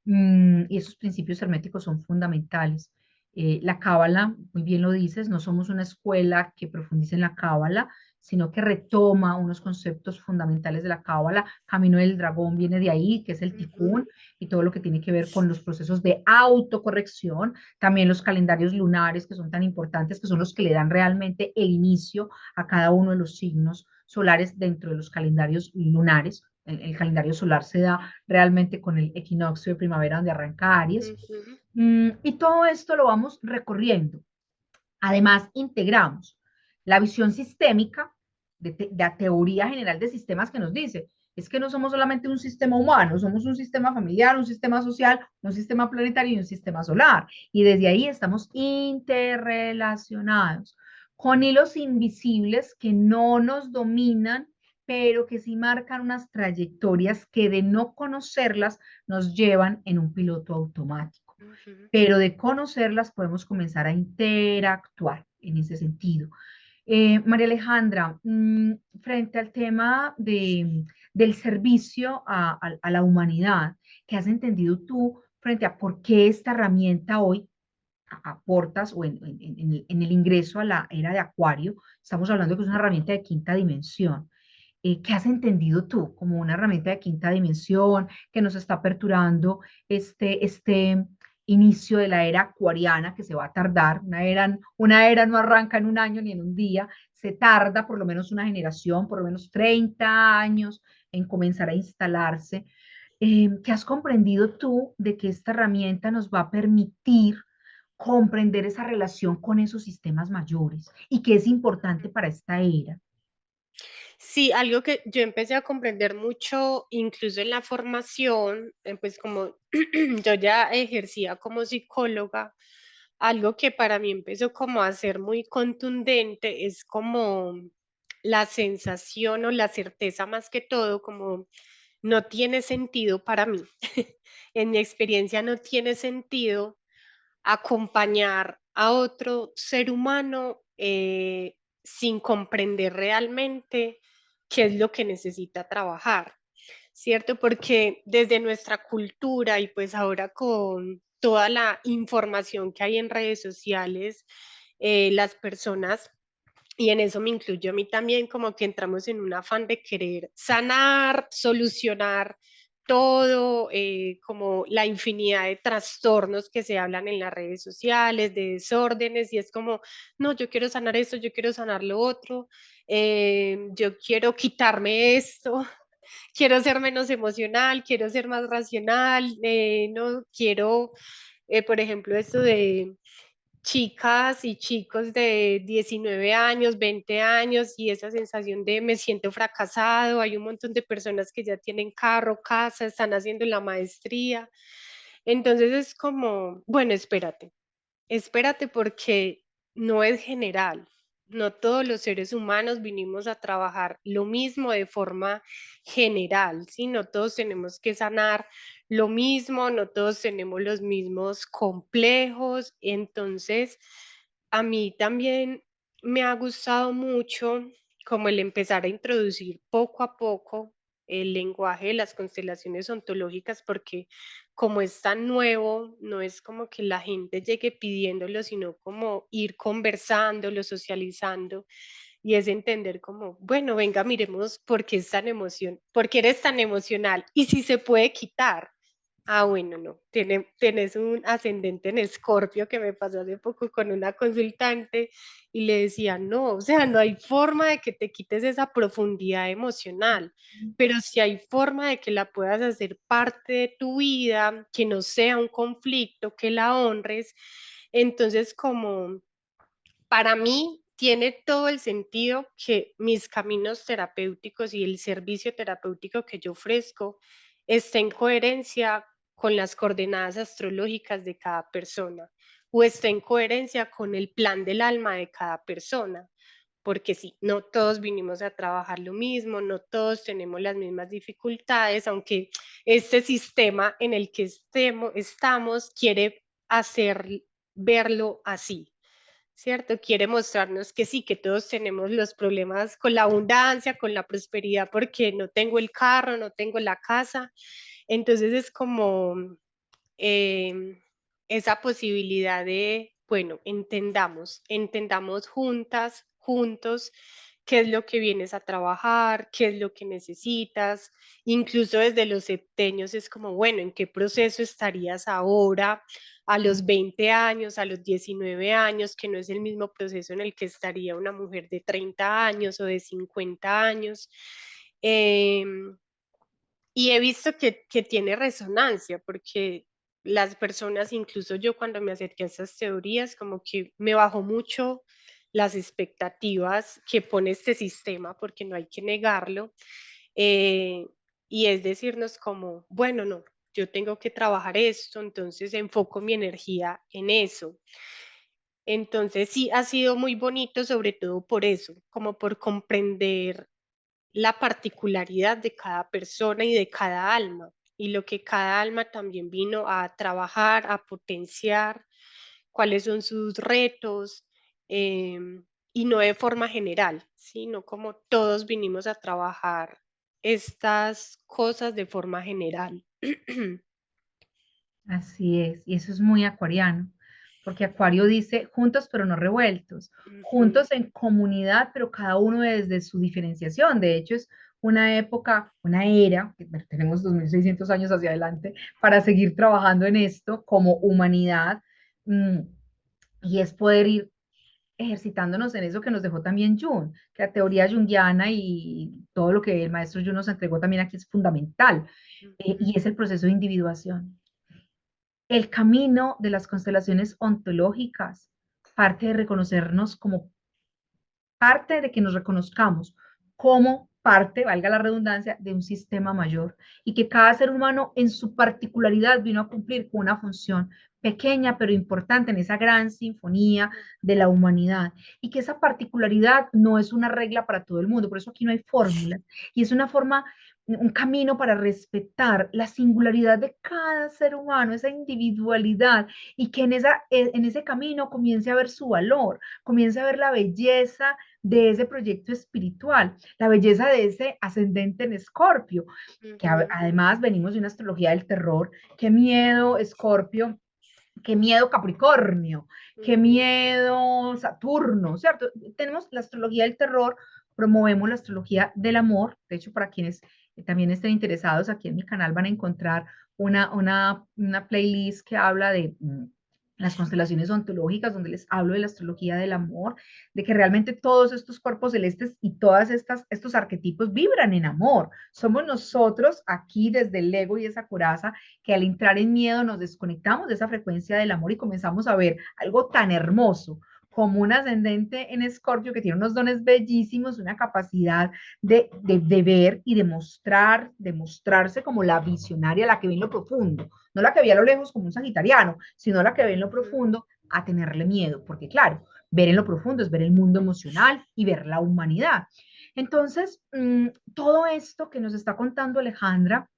Y esos principios herméticos son fundamentales. La cábala, muy bien lo dices, no somos una escuela que profundice en la cábala, sino que retoma unos conceptos fundamentales de la cábala. Camino del dragón viene de ahí, que es el ujú, ticún y todo lo que tiene que ver con los procesos de autocorrección. También los calendarios lunares, que son tan importantes, que son los que le dan realmente el inicio a cada uno de los signos solares dentro de los calendarios lunares. El calendario solar se da realmente con el equinoccio de primavera donde arranca Aries. ujú, Y todo esto lo vamos recorriendo. Además, integramos la visión sistémica de la teoría general de sistemas que nos dice, es que no somos solamente un sistema humano, somos un sistema familiar, un sistema social, un sistema planetario y un sistema solar. Y desde ahí estamos interrelacionados con hilos invisibles que no nos dominan, pero que sí marcan unas trayectorias que de no conocerlas nos llevan en un piloto automático, ujú. pero de conocerlas podemos comenzar a interactuar en ese sentido. María Alejandra, frente al tema del servicio a la humanidad, ¿qué has entendido tú frente a por qué esta herramienta hoy aportas o en el ingreso a la era de Acuario? Estamos hablando que es una herramienta de quinta dimensión. ¿Qué has entendido tú como una herramienta de quinta dimensión que nos está aperturando este inicio de la era acuariana que se va a tardar? Una era no arranca en un año ni en un día, se tarda por lo menos una generación, por lo menos 30 años en comenzar a instalarse. ¿Qué has comprendido tú de que esta herramienta nos va a permitir comprender esa relación con esos sistemas mayores y que es importante para esta era? Sí, algo que yo empecé a comprender mucho, incluso en la formación, pues como yo ya ejercía como psicóloga, algo que para mí empezó como a ser muy contundente es como la sensación o la certeza más que todo, como no tiene sentido para mí. En mi experiencia no tiene sentido acompañar a otro ser humano sin comprender realmente qué es lo que necesita trabajar, ¿cierto? Porque desde nuestra cultura y pues ahora con toda la información que hay en redes sociales, las personas, y en eso me incluyo a mí también, como que entramos en un afán de querer sanar, solucionar todo, como la infinidad de trastornos que se hablan en las redes sociales, de desórdenes, y es como, no, yo quiero sanar esto, yo quiero sanar lo otro, yo quiero quitarme esto, quiero ser menos emocional, quiero ser más racional, no quiero, por ejemplo, esto de chicas y chicos de 19 años, 20 años y esa sensación de me siento fracasado. Hay un montón de personas que ya tienen carro, casa, están haciendo la maestría. Entonces es como, bueno, espérate porque no es general. No todos los seres humanos vinimos a trabajar lo mismo de forma general, ¿sí? No todos tenemos que sanar lo mismo, no todos tenemos los mismos complejos. Entonces, a mí también me ha gustado mucho como el empezar a introducir poco a poco el lenguaje de las constelaciones ontológicas, porque como es tan nuevo, no es como que la gente llegue pidiéndolo, sino como ir conversándolo, socializando, y es entender como, bueno, venga, miremos por qué es tan emoción, por qué eres tan emocional y si se puede quitar. Ah, bueno, no, tenés un ascendente en Escorpio que me pasó hace poco con una consultante y le decía, no, o sea, no hay forma de que te quites esa profundidad emocional, pero sí hay forma de que la puedas hacer parte de tu vida, que no sea un conflicto, que la honres. Entonces, como para mí tiene todo el sentido que mis caminos terapéuticos y el servicio terapéutico que yo ofrezco esté en coherencia con las coordenadas astrológicas de cada persona, o esté en coherencia con el plan del alma de cada persona. Porque sí, no todos vinimos a trabajar lo mismo, no todos tenemos las mismas dificultades, aunque este sistema en el que estamos quiere hacer verlo así, ¿cierto? Quiere mostrarnos que sí, que todos tenemos los problemas con la abundancia, con la prosperidad, porque no tengo el carro, no tengo la casa. Entonces es como esa posibilidad de, bueno, entendamos juntas, juntos, qué es lo que vienes a trabajar, qué es lo que necesitas. Incluso desde los septenios es como, bueno, ¿en qué proceso estarías ahora? A los 20 años, a los 19 años, que no es el mismo proceso en el que estaría una mujer de 30 años o de 50 años. Y he visto que tiene resonancia, porque las personas, incluso yo cuando me acerqué a esas teorías, como que me bajó mucho las expectativas que pone este sistema, porque no hay que negarlo. eh, y es decirnos como, bueno, no, yo tengo que trabajar esto, entonces enfoco mi energía en eso. Entonces sí, ha sido muy bonito, sobre todo por eso, como por comprender la particularidad de cada persona y de cada alma, y lo que cada alma también vino a trabajar, a potenciar, cuáles son sus retos, eh, y no de forma general, sino como todos vinimos a trabajar estas cosas de forma general. Así es, y eso es muy acuariano, porque Acuario dice juntos pero no revueltos, Ujú, juntos en comunidad, pero cada uno desde su diferenciación. De hecho, es una época, una era, que tenemos 2600 años hacia adelante para seguir trabajando en esto como humanidad, mm, y es poder ir ejercitándonos en eso que nos dejó también Jung, que la teoría junguiana y todo lo que el maestro Jung nos entregó también aquí es fundamental, ujú, y es el proceso de individuación. El camino de las constelaciones ontológicas parte de reconocernos como parte de que nos reconozcamos como parte, valga la redundancia, de un sistema mayor y que cada ser humano en su particularidad vino a cumplir con una función pequeña pero importante en esa gran sinfonía de la humanidad y que esa particularidad no es una regla para todo el mundo, por eso aquí no hay fórmulas y es una forma, un camino para respetar la singularidad de cada ser humano, esa individualidad y que en ese camino comience a ver su valor, comience a ver la belleza de ese proyecto espiritual, la belleza de ese ascendente en Escorpio, que ujú, además venimos de una astrología del terror. Qué miedo, Escorpio, qué miedo Capricornio, qué ujú, miedo Saturno, ¿cierto? Tenemos la astrología del terror, promovemos la astrología del amor. De hecho, para quienes también estén interesados, aquí en mi canal van a encontrar una playlist que habla de las constelaciones ontológicas, donde les hablo de la astrología del amor, de que realmente todos estos cuerpos celestes y todas estos arquetipos vibran en amor. Somos nosotros aquí desde el ego y esa coraza que al entrar en miedo nos desconectamos de esa frecuencia del amor y comenzamos a ver algo tan hermoso como un ascendente en Escorpio que tiene unos dones bellísimos, una capacidad de ver y de mostrar, de mostrarse como la visionaria, la que ve en lo profundo, no la que ve a lo lejos como un sagitariano, sino la que ve en lo ujú. profundo a tenerle miedo, porque claro, ver en lo profundo es ver el mundo emocional y ver la humanidad. Entonces, todo esto que nos está contando Alejandra,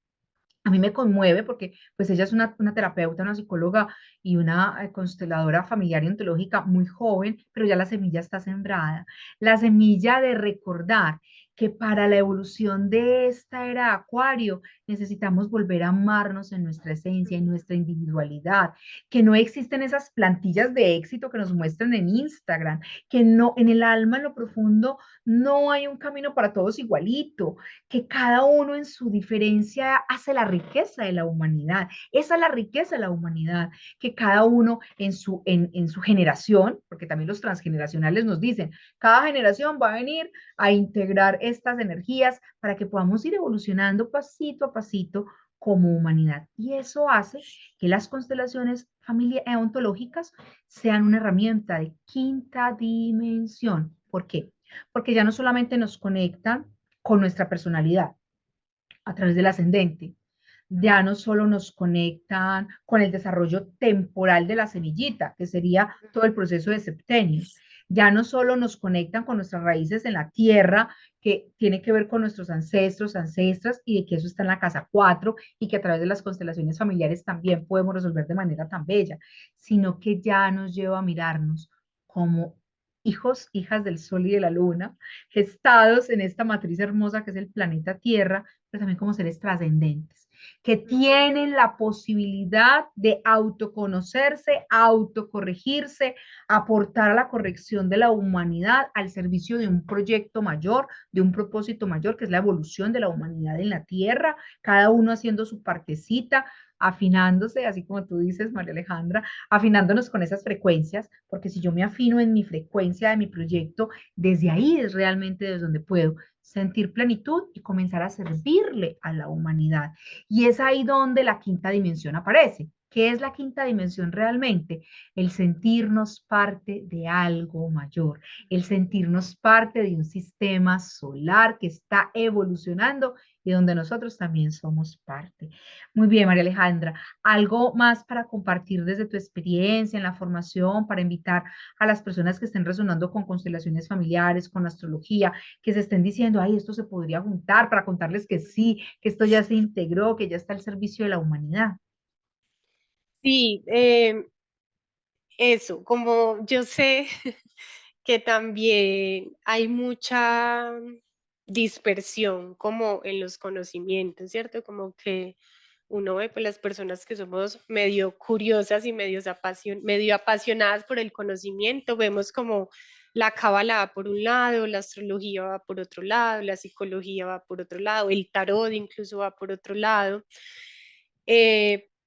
a mí me conmueve porque pues ella es una terapeuta, una psicóloga y una consteladora familiar y ontológica muy joven, pero ya la semilla está sembrada. La semilla de recordar que para la evolución de esta era Acuario necesitamos volver a amarnos en nuestra esencia, en nuestra individualidad, que no existen esas plantillas de éxito que nos muestran en Instagram, que no en el alma, en lo profundo, no hay un camino para todos igualito, que cada uno en su diferencia hace la riqueza de la humanidad. Esa es la riqueza de la humanidad, que cada uno en su generación, porque también los transgeneracionales nos dicen, cada generación va a venir a integrar estas energías para que podamos ir evolucionando pasito a pasito como humanidad. Y eso hace que las constelaciones ontológicas sean una herramienta de quinta dimensión. ¿Por qué? Porque ya no solamente nos conectan con nuestra personalidad a través del ascendente, ya no solo nos conectan con el desarrollo temporal de la semillita, que sería todo el proceso de septenio, ya no solo nos conectan con nuestras raíces en la tierra, que tiene que ver con nuestros ancestros, ancestras, y de que eso está en la casa 4 y que a través de las constelaciones familiares también podemos resolver de manera tan bella, sino que ya nos lleva a mirarnos como hijos, hijas del sol y de la luna, gestados en esta matriz hermosa que es el planeta Tierra, pero también como seres trascendentes, que tienen la posibilidad de autoconocerse, autocorregirse, aportar a la corrección de la humanidad al servicio de un proyecto mayor, de un propósito mayor, que es la evolución de la humanidad en la Tierra, cada uno haciendo su partecita, afinándose, así como tú dices, María Alejandra, afinándonos con esas frecuencias, porque si yo me afino en mi frecuencia de mi proyecto, desde ahí es realmente desde donde puedo sentir plenitud y comenzar a servirle a la humanidad. Y es ahí donde la quinta dimensión aparece. ¿Qué es la quinta dimensión realmente? El sentirnos parte de algo mayor, el sentirnos parte de un sistema solar que está evolucionando y donde nosotros también somos parte. Muy bien, María Alejandra. ¿Algo más para compartir desde tu experiencia en la formación, para invitar a las personas que estén resonando con constelaciones familiares, con astrología, que se estén diciendo, ay, esto se podría juntar, para contarles que sí, que esto ya se integró, que ya está al servicio de la humanidad? Sí, eso, como yo sé que también hay mucha dispersión como en los conocimientos, ¿cierto? Como que uno ve pues las personas que somos medio curiosas y medio apasionadas por el conocimiento, vemos como la cábala va por un lado, la astrología va por otro lado, la psicología va por otro lado, el tarot incluso va por otro lado,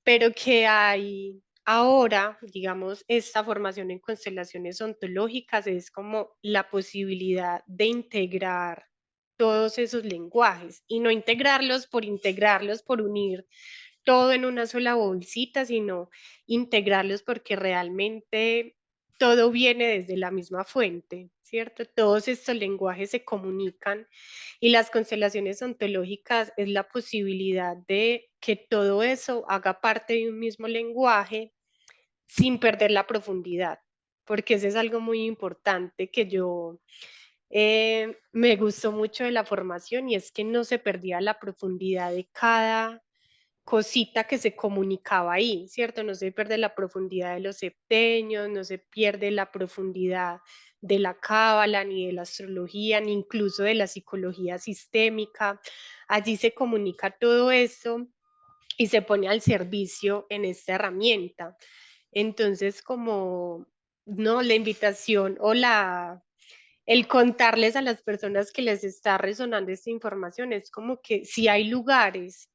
pero que hay ahora, digamos, esta formación en constelaciones ontológicas es como la posibilidad de integrar todos esos lenguajes y no integrarlos, por unir todo en una sola bolsita, sino integrarlos porque realmente todo viene desde la misma fuente, ¿cierto? Todos estos lenguajes se comunican y las constelaciones ontológicas es la posibilidad de que todo eso haga parte de un mismo lenguaje sin perder la profundidad, porque eso es algo muy importante que yo me gustó mucho de la formación y es que no se perdía la profundidad de cada cosita que se comunicaba ahí, ¿cierto? No se pierde la profundidad de los septenios, no se pierde la profundidad de la cábala, ni de la astrología, ni incluso de la psicología sistémica. Allí se comunica todo eso y se pone al servicio en esta herramienta. Entonces, como, no, la invitación o el contarles a las personas que les está resonando esta información es como que si hay lugares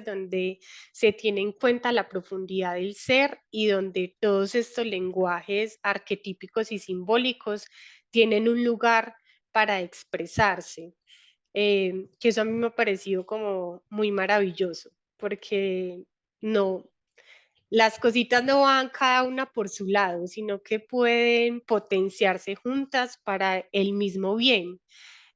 donde se tiene en cuenta la profundidad del ser y donde todos estos lenguajes arquetípicos y simbólicos tienen un lugar para expresarse, que eso a mí me ha parecido como muy maravilloso, porque no, las cositas no van cada una por su lado, sino que pueden potenciarse juntas para el mismo bien.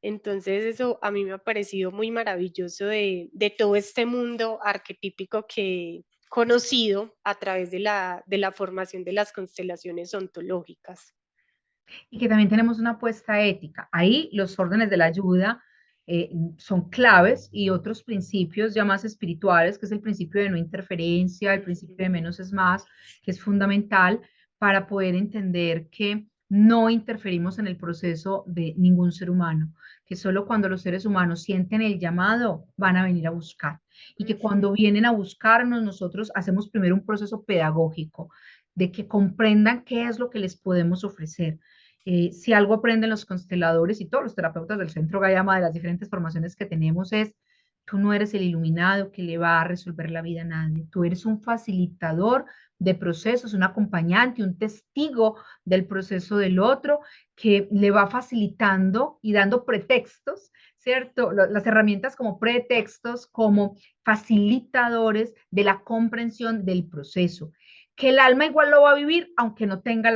Entonces eso a mí me ha parecido muy maravilloso de todo este mundo arquetípico que he conocido a través de la formación de las constelaciones ontológicas. Y que también tenemos una apuesta ética. Ahí los órdenes de la ayuda son claves y otros principios ya más espirituales, que es el principio de no interferencia, el principio de menos es más, que es fundamental para poder entender que no interferimos en el proceso de ningún ser humano, que solo cuando los seres humanos sienten el llamado van a venir a buscar y que cuando vienen a buscarnos nosotros hacemos primero un proceso pedagógico de que comprendan qué es lo que les podemos ofrecer. Si algo aprenden los consteladores y todos los terapeutas del Centro Gayama de las diferentes formaciones que tenemos es, tú no eres el iluminado que le va a resolver la vida a nadie, tú eres un facilitador de procesos, un acompañante, un testigo del proceso del otro que le va facilitando y dando pretextos, ¿cierto? Las herramientas como pretextos, como facilitadores de la comprensión del proceso, que el alma igual lo va a vivir aunque no tenga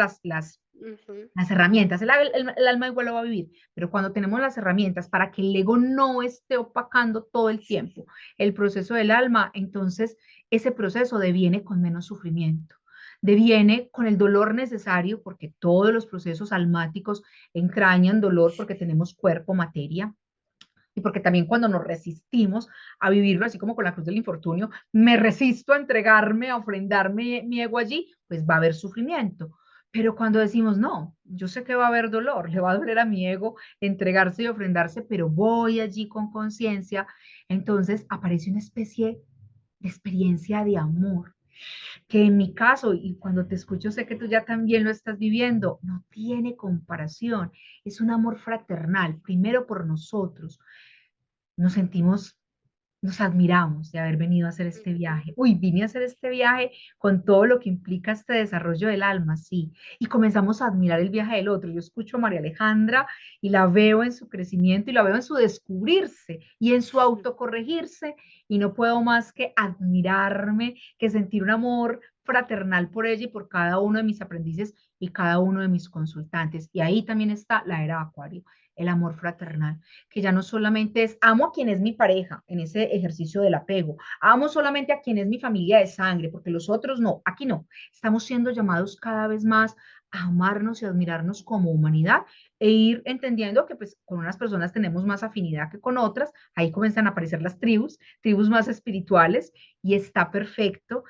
Ujú. Las herramientas, el alma igual lo va a vivir, pero cuando tenemos las herramientas para que el ego no esté opacando todo el tiempo el proceso del alma, entonces ese proceso deviene con menos sufrimiento, deviene con el dolor necesario, porque todos los procesos almáticos entrañan dolor porque tenemos cuerpo, materia, y porque también cuando nos resistimos a vivirlo, así como con la cruz del infortunio, me resisto a entregarme, a ofrendarme mi ego allí, pues va a haber sufrimiento. Pero cuando decimos, no, yo sé que va a haber dolor, le va a doler a mi ego entregarse y ofrendarse, pero voy allí con conciencia, entonces aparece una especie de experiencia de amor, que en mi caso, y cuando te escucho sé que tú ya también lo estás viviendo, no tiene comparación, es un amor fraternal, primero por nosotros, nos sentimos, nos admiramos de haber venido a hacer este Ujú. viaje. Uy, vine a hacer este viaje con todo lo que implica este desarrollo del alma, sí. Y comenzamos a admirar el viaje del otro. Yo escucho a María Alejandra y la veo en su crecimiento y la veo en su descubrirse y en su autocorregirse y no puedo más que admirarme, que sentir un amor fraternal por ella y por cada uno de mis aprendices y cada uno de mis consultantes. Y ahí también está la era Acuario, el amor fraternal, que ya no solamente es amo a quien es mi pareja en ese ejercicio del apego, amo solamente a quien es mi familia de sangre, porque los otros no, aquí no. Estamos siendo llamados cada vez más a amarnos y admirarnos como humanidad e ir entendiendo que pues con unas personas tenemos más afinidad que con otras, ahí comienzan a aparecer las tribus, tribus más espirituales y está perfecto,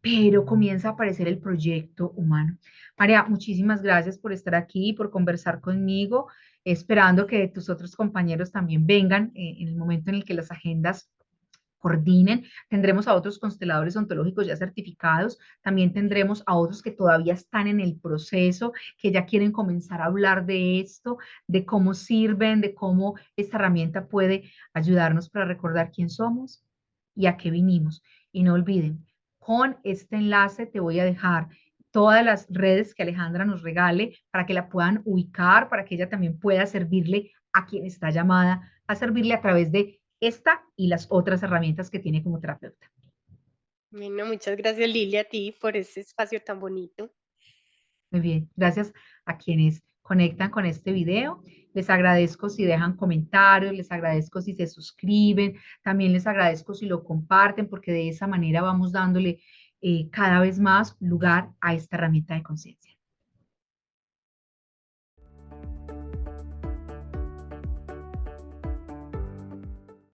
pero comienza a aparecer el proyecto humano. María, muchísimas gracias por estar aquí y por conversar conmigo, esperando que tus otros compañeros también vengan en el momento en el que las agendas coordinen. Tendremos a otros consteladores ontológicos ya certificados, también tendremos a otros que todavía están en el proceso, que ya quieren comenzar a hablar de esto, de cómo sirven, de cómo esta herramienta puede ayudarnos para recordar quién somos y a qué vinimos. Y no olviden, con este enlace te voy a dejar todas las redes que Alejandra nos regale para que la puedan ubicar, para que ella también pueda servirle a quien está llamada a servirle a través de esta y las otras herramientas que tiene como terapeuta. Bueno, muchas gracias Lilia a ti por ese espacio tan bonito. Muy bien, gracias a quienes conectan con este video. Les agradezco si dejan comentarios, les agradezco si se suscriben, también les agradezco si lo comparten, porque de esa manera vamos dándole cada vez más lugar a esta herramienta de conciencia.